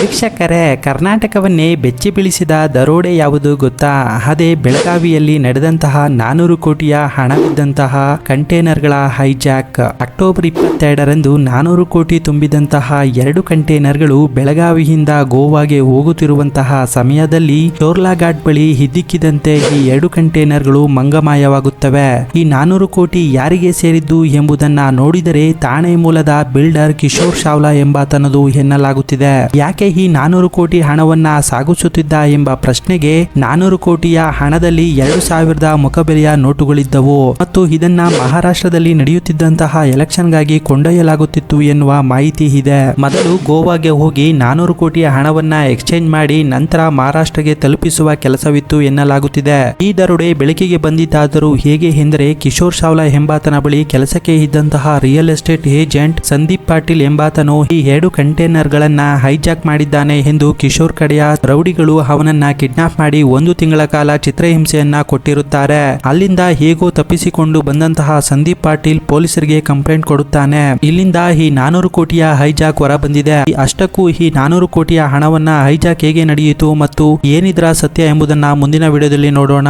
ವೀಕ್ಷಕರೇ, ಕರ್ನಾಟಕವನ್ನೇ ಬೆಚ್ಚಿ ಬೀಳಿಸಿದ ದರೋಡೆ ಯಾವುದು ಗೊತ್ತಾ? ಅದೇ ಬೆಳಗಾವಿಯಲ್ಲಿ ನಡೆದಂತಹ 400 ಕೋಟಿಯ ಹಣವಿದ್ದಂತಹ ಕಂಟೈನರ್ಗಳ ಹೈಜಾಕ್. ಅಕ್ಟೋಬರ್ 22ರಂದು 400 ಕೋಟಿ ತುಂಬಿದಂತಹ 2 ಕಂಟೈನರ್ಗಳು ಬೆಳಗಾವಿಯಿಂದ ಗೋವಾಗೆ ಹೋಗುತ್ತಿರುವಂತಹ ಸಮಯದಲ್ಲಿ ಚೋರ್ಲಾಘಾಟ್ ಬಳಿ ಹಿದ್ದಿಕ್ಕಿದಂತೆ ಈ 2 ಕಂಟೈನರ್ಗಳು ಮಂಗಮಾಯವಾಗುತ್ತವೆ. ಈ 400 ಕೋಟಿ ಯಾರಿಗೆ ಸೇರಿದ್ದು ಎಂಬುದನ್ನ ನೋಡಿದರೆ ಥಾಣೆ ಮೂಲದ ಬಿಲ್ಡರ್ ಕಿಶೋರ್ ಚಾವ್ಲಾ ಎಂಬಾತನದು ಎನ್ನಲಾಗುತ್ತಿದೆ. ಯಾಕೆ ಈ 400 ಕೋಟಿ ಹಣವನ್ನ ಸಾಗಿಸುತ್ತಿದ್ದ ಎಂಬ ಪ್ರಶ್ನೆಗೆ 400 ಕೋಟಿಯ ಹಣದಲ್ಲಿ 2000 ಮುಖಬೆಲೆಯ ನೋಟುಗಳಿದ್ದವು ಮತ್ತು ಇದನ್ನ ಮಹಾರಾಷ್ಟ್ರದಲ್ಲಿ ನಡೆಯುತ್ತಿದ್ದಂತಹ ಎಲೆಕ್ಷನ್ಗಾಗಿ ಕೊಂಡೊಯ್ಯಲಾಗುತ್ತಿತ್ತು ಎನ್ನುವ ಮಾಹಿತಿ ಇದೆ. ಮೊದಲು ಗೋವಾಗೆ ಹೋಗಿ 400 ಕೋಟಿಯ ಹಣವನ್ನ ಎಕ್ಸ್ಚೇಂಜ್ ಮಾಡಿ ನಂತರ ಮಹಾರಾಷ್ಟ್ರಗೆ ತಲುಪಿಸುವ ಕೆಲಸವಿತ್ತು ಎನ್ನಲಾಗುತ್ತಿದೆ. ಈ ದರೋಡೆ ಬೆಳಕಿಗೆ ಬಂದಿದ್ದಾದರೂ ಹೇಗೆ ಎಂದರೆ, ಕಿಶೋರ್ ಚಾವ್ಲಾ ಎಂಬಾತನ ಬಳಿ ಕೆಲಸಕ್ಕೆ ಇದ್ದಂತಹ real estate agent Sandeep Patil ಎಂಬಾತನು ಈ 2 ಕಂಟೈನರ್ಗಳನ್ನ ಹೈಜಾಕ್ ಮಾಡಿದ್ದಾನೆ ಎಂದು ಕಿಶೋರ್ ಕಡೆಯ ರೌಡಿಗಳು ಅವನನ್ನ ಕಿಡ್ನಾಪ್ ಮಾಡಿ 1 ತಿಂಗಳ ಕಾಲ ಚಿತ್ರಹಿಂಸೆಯನ್ನ ಕೊಟ್ಟಿರುತ್ತಾರೆ. ಅಲ್ಲಿಂದ ಹೇಗೋ ತಪ್ಪಿಸಿಕೊಂಡು ಬಂದಂತಹ ಸಂದೀಪ್ ಪಾಟೀಲ್ ಪೊಲೀಸರಿಗೆ ಕಂಪ್ಲೇಂಟ್ ಕೊಡುತ್ತಾನೆ. ಇಲ್ಲಿಂದ ಈ 400 ಕೋಟಿಯ ಹೈಜಾಕ್ ಹೊರ ಬಂದಿದೆ. ಅಷ್ಟಕ್ಕೂ ಈ 400 ಕೋಟಿಯ ಹಣವನ್ನ ಹೈಜಾಕ್ ಹೇಗೆ ನಡೆಯಿತು ಮತ್ತು ಏನಿದ್ರ ಸತ್ಯ ಎಂಬುದನ್ನ ಮುಂದಿನ ವಿಡಿಯೋದಲ್ಲಿ ನೋಡೋಣ.